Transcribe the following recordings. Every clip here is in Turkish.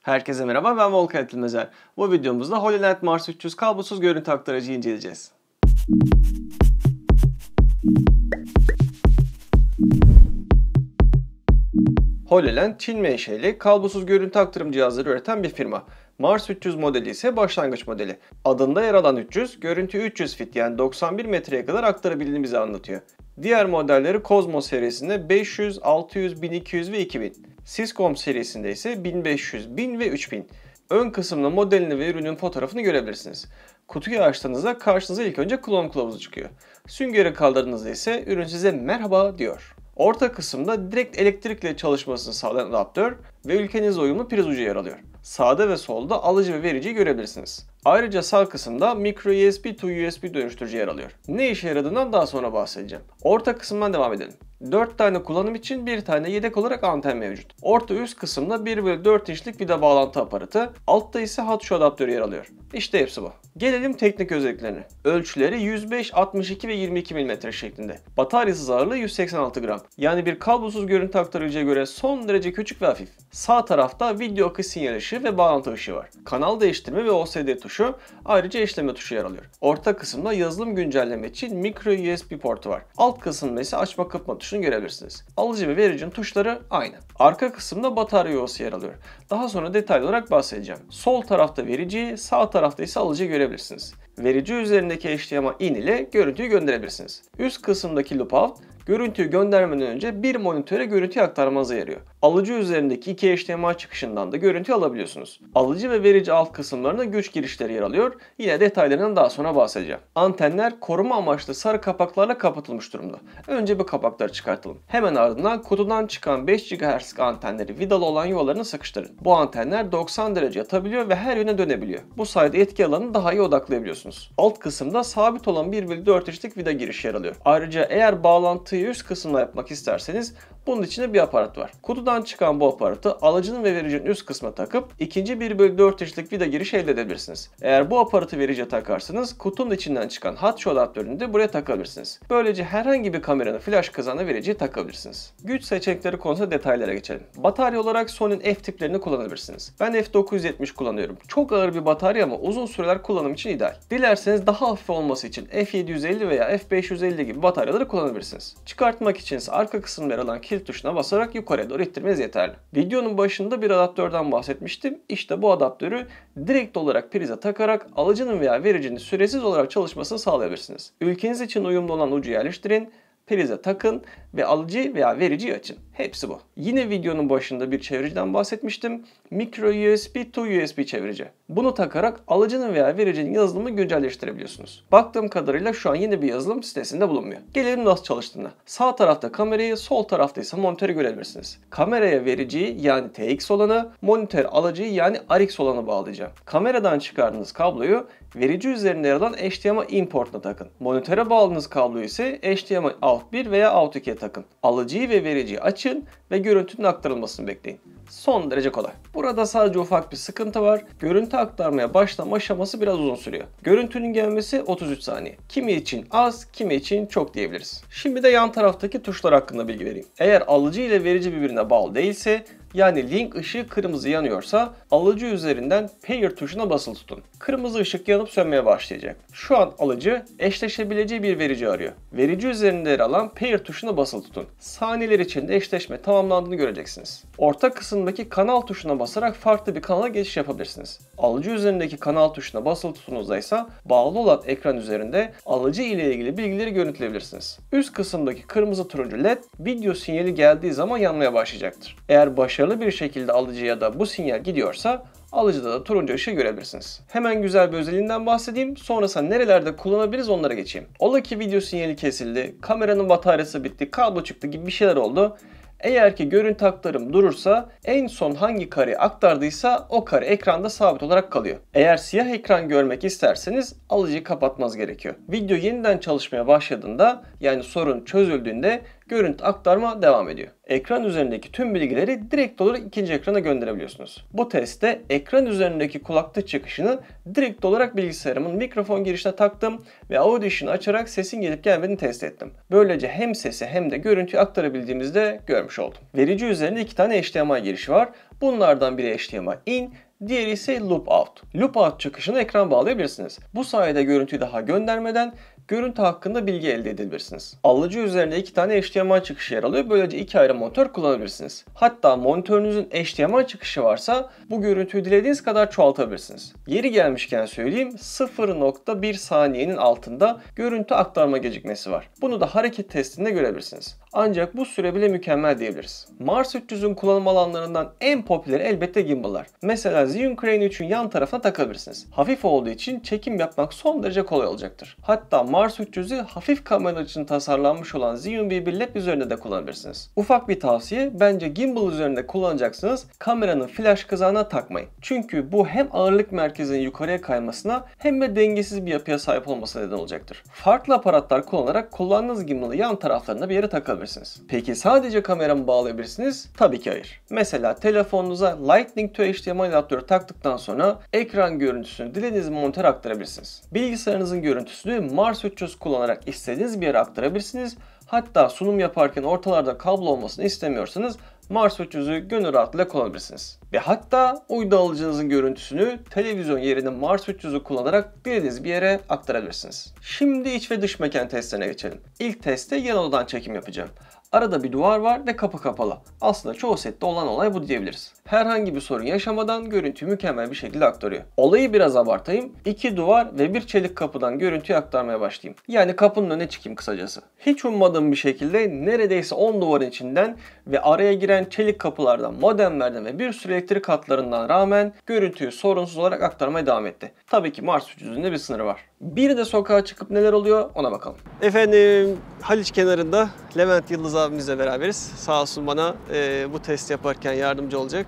Herkese merhaba, ben Volkan Atılmezer. Bu videomuzda HoloLens Mars 300 kablosuz görüntü aktarıcıyı inceleyeceğiz. HoloLens, Çin menşeli kablosuz görüntü aktarım cihazları üreten bir firma. Mars 300 modeli ise başlangıç modeli. Adında yer alan 300, görüntüyü 300 fit yani 91 metreye kadar aktarabildiğini bize anlatıyor. Diğer modelleri Cosmos serisinde 500, 600, 1200 ve 2000. Syscom serisinde ise 1500, 1000 ve 3000. Ön kısımda modelini ve ürünün fotoğrafını görebilirsiniz. Kutuyu açtığınızda karşınıza ilk önce kullanım kılavuzu çıkıyor. Süngeri kaldırdığınızda ise ürün size merhaba diyor. Orta kısımda direkt elektrikle çalışmasını sağlayan adaptör ve ülkenize uyumlu priz ucu yer alıyor. Sağda ve solda alıcı ve vericiyi görebilirsiniz. Ayrıca sağ kısımda micro USB to USB dönüştürücü yer alıyor. Ne işe yaradığından daha sonra bahsedeceğim. Orta kısımdan devam edelim. 4 tane kullanım için 1 tane yedek olarak anten mevcut. Orta üst kısımda 1/4 inçlik vida bağlantı aparatı, altta ise hot adaptörü yer alıyor. İşte hepsi bu. Gelelim teknik özelliklerine. Ölçüleri 105, 62 ve 22 mm şeklinde. Bataryasız ağırlığı 186 gram. Yani bir kablosuz görüntü aktarıcıya göre son derece küçük ve hafif. Sağ tarafta video akış sinyal ışığı ve bağlantı ışığı var. Kanal değiştirme ve OSD tuşu, ayrıca eşleme tuşu yer alıyor. Orta kısımda yazılım güncelleme için micro USB portu var. Alt kısımda ise açma kapatma tuşunu görebilirsiniz. Alıcı ve vericinin tuşları aynı. Arka kısımda batarya yuvası yer alıyor. Daha sonra detaylı olarak bahsedeceğim. Sol tarafta vericiyi, sağ tarafta ise alıcıyı görebilirsiniz. Verici üzerindeki HDMI in ile görüntüyü gönderebilirsiniz. Üst kısımdaki loop out, görüntüyü göndermeden önce bir monitöre görüntüyü aktarmanıza yarıyor. Alıcı üzerindeki iki HDMI çıkışından da görüntü alabiliyorsunuz. Alıcı ve verici alt kısımlarında güç girişleri yer alıyor. Yine detaylarından daha sonra bahsedeceğim. Antenler koruma amaçlı sarı kapaklarla kapatılmış durumda. Önce bu kapakları çıkartalım. Hemen ardından kutudan çıkan 5 GHz antenleri vidalı olan yuvalarına sıkıştırın. Bu antenler 90 derece yatabiliyor ve her yöne dönebiliyor. Bu sayede etki alanını daha iyi odaklayabiliyorsunuz. Alt kısımda sabit olan 1/4 inçlik vida girişi yer alıyor. Ayrıca eğer bağlantıyı üst kısımda yapmak isterseniz bunun içinde bir aparat var. Kutudan çıkan bu aparatı alıcının ve vericinin üst kısmına takıp ikinci 1/4 inçlik vida girişi elde edebilirsiniz. Eğer bu aparatı vericiye takarsanız kutunun içinden çıkan hot adaptörünü de buraya takabilirsiniz. Böylece herhangi bir kameranın flash kazanına vericiye takabilirsiniz. Güç seçenekleri konusunda detaylara geçelim. Batarya olarak Sony'nin F tiplerini kullanabilirsiniz. Ben F970 kullanıyorum. Çok ağır bir batarya ama uzun süreler kullanım için ideal. Dilerseniz daha hafif olması için F750 veya F550 gibi bataryaları kullanabilirsiniz. Çıkartmak için ise arka kısımda yer alan kilit tuşuna basarak yukarıya doğru ittirmeniz yeterli. Videonun başında bir adaptörden bahsetmiştim. İşte bu adaptörü direkt olarak prize takarak alıcının veya vericinin süresiz olarak çalışmasını sağlayabilirsiniz. Ülkeniz için uyumlu olan ucu yerleştirin, prize takın ve alıcı veya vericiyi açın. Hepsi bu. Yine videonun başında bir çeviriciden bahsetmiştim. Micro USB to USB çevirici. Bunu takarak alıcının veya vericinin yazılımını güncelleştirebiliyorsunuz. Baktığım kadarıyla şu an yeni bir yazılım sitesinde bulunmuyor. Gelelim nasıl çalıştığına. Sağ tarafta kamerayı, sol tarafta ise monitörü görebilirsiniz. Kameraya vericiyi yani TX olanı, monitör alıcıyı yani RX olanı bağlayacağım. Kameradan çıkardığınız kabloyu verici üzerinde yer alan HDMI in portuna takın. Monitöre bağladığınız kabloyu ise HDMI out 1 veya out 2'ye takın. Alıcıyı ve vericiyi açın ve görüntünün aktarılmasını bekleyin. Son derece kolay. Burada sadece ufak bir sıkıntı var. Görüntü aktarmaya başlama aşaması biraz uzun sürüyor. Görüntünün gelmesi 33 saniye. Kimi için az, kimi için çok diyebiliriz. Şimdi de yan taraftaki tuşlar hakkında bilgi vereyim. Eğer alıcı ile verici birbirine bağlı değilse, yani link ışığı kırmızı yanıyorsa alıcı üzerinden pair tuşuna basılı tutun. Kırmızı ışık yanıp sönmeye başlayacak. Şu an alıcı eşleşebileceği bir verici arıyor. Verici üzerinde yer alan pair tuşuna basılı tutun. Saniyeler içinde eşleşme tamamlandığını göreceksiniz. Orta kısımdaki kanal tuşuna basarak farklı bir kanala geçiş yapabilirsiniz. Alıcı üzerindeki kanal tuşuna basılı tutunuzda ise bağlı olan ekran üzerinde alıcı ile ilgili bilgileri görüntüleyebilirsiniz. Üst kısımdaki kırmızı turuncu led video sinyali geldiği zaman yanmaya başlayacaktır. Eğer başarılı bir şekilde alıcıya da bu sinyal gidiyorsa alıcıda da turuncu ışığı görebilirsiniz. Hemen güzel bir özelliğinden bahsedeyim. Sonrasında nerelerde kullanabiliriz onlara geçeyim. Ola ki video sinyali kesildi, kameranın bataryası bitti, kablo çıktı gibi bir şeyler oldu. Eğer ki görüntü aktarım durursa en son hangi kareyi aktardıysa o kare ekranda sabit olarak kalıyor. Eğer siyah ekran görmek isterseniz alıcıyı kapatmanız gerekiyor. Video yeniden çalışmaya başladığında yani sorun çözüldüğünde görüntü aktarma devam ediyor. Ekran üzerindeki tüm bilgileri direkt olarak ikinci ekrana gönderebiliyorsunuz. Bu testte ekran üzerindeki kulaklık çıkışını direkt olarak bilgisayarımın mikrofon girişine taktım ve Audition'ı açarak sesin gelip gelmediğini test ettim. Böylece hem sesi hem de görüntüyü aktarabildiğimizde görmüş oldum. Verici üzerinde iki tane HDMI girişi var. Bunlardan biri HDMI in, diğeri ise loop out. Loop out çıkışına ekran bağlayabilirsiniz. Bu sayede görüntüyü daha göndermeden görüntü hakkında bilgi elde edebilirsiniz. Alıcı üzerinde 2 tane HDMI çıkışı yer alıyor. Böylece 2 ayrı monitör kullanabilirsiniz. Hatta monitörünüzün HDMI çıkışı varsa bu görüntüyü dilediğiniz kadar çoğaltabilirsiniz. Yeri gelmişken söyleyeyim, 0.1 saniyenin altında görüntü aktarma gecikmesi var. Bunu da hareket testinde görebilirsiniz. Ancak bu süre bile mükemmel diyebiliriz. Mars 300'ün kullanım alanlarından en popüleri elbette gimbal'lar. Mesela Zhiyun Crane 3'ün yan tarafına takabilirsiniz. Hafif olduğu için çekim yapmak son derece kolay olacaktır. Hatta Mars 300'ü hafif kameralar için tasarlanmış olan Zhiyun BB Lab üzerinde de kullanabilirsiniz. Ufak bir tavsiye, bence gimbal üzerinde kullanacaksınız, kameranın flash kızağına takmayın. Çünkü bu hem ağırlık merkezinin yukarıya kaymasına hem de dengesiz bir yapıya sahip olmasına neden olacaktır. Farklı aparatlar kullanarak kullandığınız gimbal'ı yan taraflarına bir yere takabilirsiniz. Peki sadece kamera mı bağlayabilirsiniz? Tabii ki hayır. Mesela telefonunuza Lightning to HDMI adaptörü taktıktan sonra ekran görüntüsünü dilediğiniz monitöre aktarabilirsiniz. Bilgisayarınızın görüntüsünü Mars 300 kullanarak istediğiniz bir yere aktarabilirsiniz. Hatta sunum yaparken ortalarda kablo olmasını istemiyorsanız Mars 300'ü gönül rahatlığıyla kullanabilirsiniz. Ve hatta uydu alıcınızın görüntüsünü televizyon yerine Mars 300'ü kullanarak dilediğiniz bir yere aktarabilirsiniz. Şimdi iç ve dış mekan testlerine geçelim. İlk testte yan odadan çekim yapacağım. Arada bir duvar var ve kapı kapalı. Aslında çoğu sette olan olay bu diyebiliriz. Herhangi bir sorun yaşamadan görüntüyü mükemmel bir şekilde aktarıyor. Olayı biraz abartayım. 2 duvar ve bir çelik kapıdan görüntüyü aktarmaya başlayayım. Yani kapının önüne çıkayım kısacası. Hiç ummadığım bir şekilde neredeyse 10 duvarın içinden ve araya giren çelik kapılardan, modemlerden ve bir sürü elektrik hatlarından rağmen görüntüyü sorunsuz olarak aktarmaya devam etti. Tabii ki Mars 300'ün de bir sınırı var. Bir de sokağa çıkıp neler oluyor ona bakalım. Efendim, Haliç kenarında Levent Yıldız abimizle beraberiz. Sağ olsun bana bu test yaparken yardımcı olacak.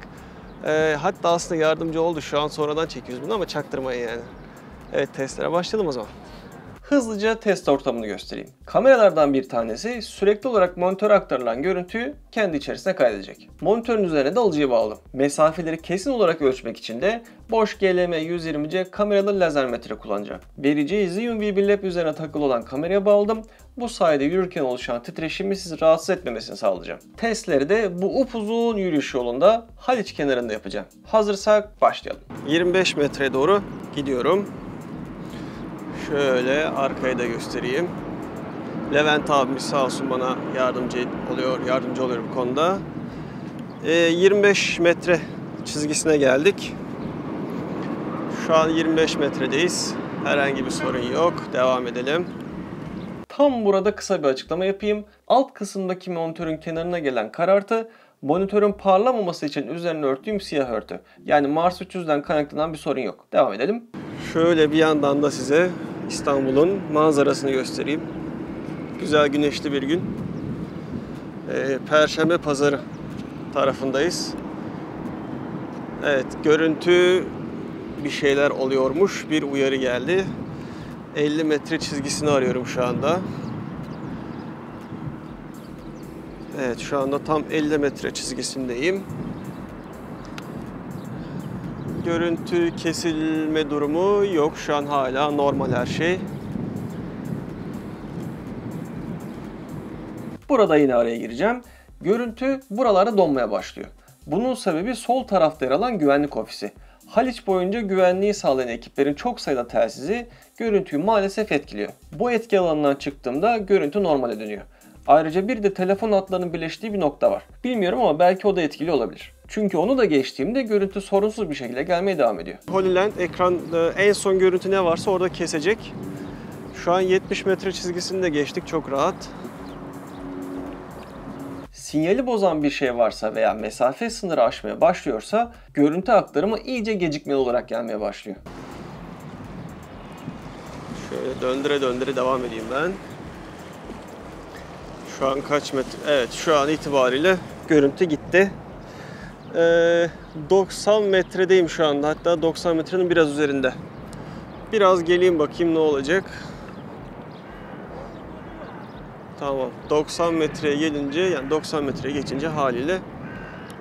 Hatta aslında yardımcı oldu. Şu an sonradan çekiyoruz bunu ama çaktırmayın yani. Evet, testlere başlayalım o zaman. Hızlıca test ortamını göstereyim. Kameralardan bir tanesi sürekli olarak monitöre aktarılan görüntüyü kendi içerisine kaydedecek. Monitörün üzerine de alıcıyı bağladım. Mesafeleri kesin olarak ölçmek için de Bosch GLM-120C kameralı lazer metre kullanacağım. Vericiyi Zhiyun BB Lab üzerine takılı olan kameraya bağladım. Bu sayede yürürken oluşan titreşimi sizi rahatsız etmemesini sağlayacağım. Testleri de bu upuzun yürüyüş yolunda Haliç kenarında yapacağım. Hazırsak başlayalım. 25 metreye doğru gidiyorum. Şöyle arkayı da göstereyim. Levent abimiz sağ olsun bana yardımcı oluyor bu konuda. 25 metre çizgisine geldik. Şu an 25 metredeyiz. Herhangi bir sorun yok. Devam edelim. Tam burada kısa bir açıklama yapayım. Alt kısımdaki monitörün kenarına gelen karartı monitörün parlamaması için üzerine örttüğüm siyah örtü. Yani Mars 300'den kaynaklanan bir sorun yok. Devam edelim. Şöyle bir yandan da size İstanbul'un manzarasını göstereyim. Güzel güneşli bir gün. Perşembe pazarı tarafındayız. Evet, görüntü bir şeyler oluyormuş. Bir uyarı geldi. 50 metre çizgisini arıyorum şu anda. Evet, şu anda tam 50 metre çizgisindeyim. Görüntü kesilme durumu yok. Şu an hala normal her şey. Burada yine araya gireceğim. Görüntü buralarda donmaya başlıyor. Bunun sebebi sol tarafta yer alan güvenlik ofisi. Haliç boyunca güvenliği sağlayan ekiplerin çok sayıda telsizi görüntüyü maalesef etkiliyor. Bu etki alanından çıktığımda görüntü normale dönüyor. Ayrıca bir de telefon hatlarının birleştiği bir nokta var. Bilmiyorum ama belki o da etkili olabilir. Çünkü onu da geçtiğimde görüntü sorunsuz bir şekilde gelmeye devam ediyor. HoloLens ekran en son görüntü ne varsa orada kesecek. Şu an 70 metre çizgisini de geçtik çok rahat. Sinyali bozan bir şey varsa veya mesafe sınırı aşmaya başlıyorsa görüntü aktarımı iyice gecikmeli olarak gelmeye başlıyor. Şöyle döndüre döndüre devam edeyim ben. Şu an kaç metre? Evet, şu an itibariyle görüntü gitti. 90 metredeyim şu anda. Hatta 90 metrenin biraz üzerinde. Biraz geleyim bakayım ne olacak. Tamam. 90 metreye gelince, yani 90 metreye geçince haliyle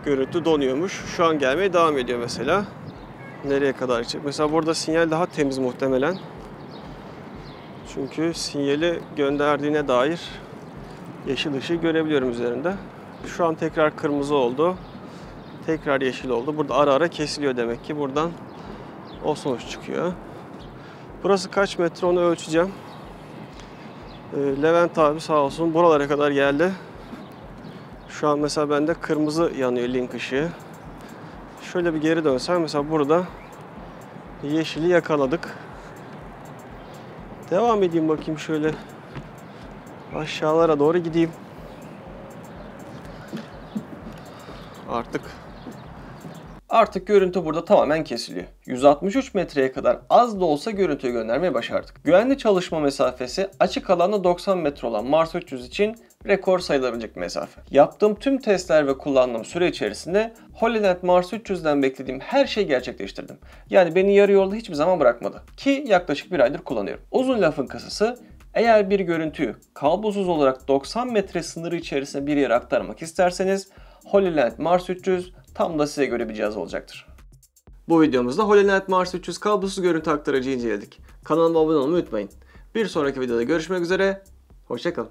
görüntü donuyormuş. Şu an gelmeye devam ediyor mesela. Nereye kadar gidecek? Mesela burada sinyal daha temiz muhtemelen. Çünkü sinyali gönderdiğine dair yeşil ışığı görebiliyorum üzerinde. Şu an tekrar kırmızı oldu. Tekrar yeşil oldu. Burada ara ara kesiliyor demek ki. Buradan o sonuç çıkıyor. Burası kaç metre onu ölçeceğim. Levent abi sağ olsun buralara kadar geldi. Şu an mesela bende kırmızı yanıyor link ışığı. Şöyle bir geri dönsem mesela burada yeşili yakaladık. Devam edeyim bakayım şöyle aşağılara doğru gideyim. Artık görüntü burada tamamen kesiliyor. 163 metreye kadar az da olsa görüntüyü göndermeyi başardık. Güvenli çalışma mesafesi açık alanda 90 metre olan Mars 300 için rekor sayılabilecek mesafe. Yaptığım tüm testler ve kullandığım süre içerisinde HoloLens Mars 300'den beklediğim her şeyi gerçekleştirdim. Yani beni yarı yolda hiçbir zaman bırakmadı. Ki yaklaşık bir aydır kullanıyorum. Uzun lafın kısası, eğer bir görüntüyü kablosuz olarak 90 metre sınırı içerisinde bir yere aktarmak isterseniz HoloLens Mars 300 tam da size göre bir cihaz olacaktır. Bu videomuzda HoloLens Mars 300 kablosuz görüntü aktarıcıyı inceledik. Kanalıma abone olmayı unutmayın. Bir sonraki videoda görüşmek üzere, hoşça kalın.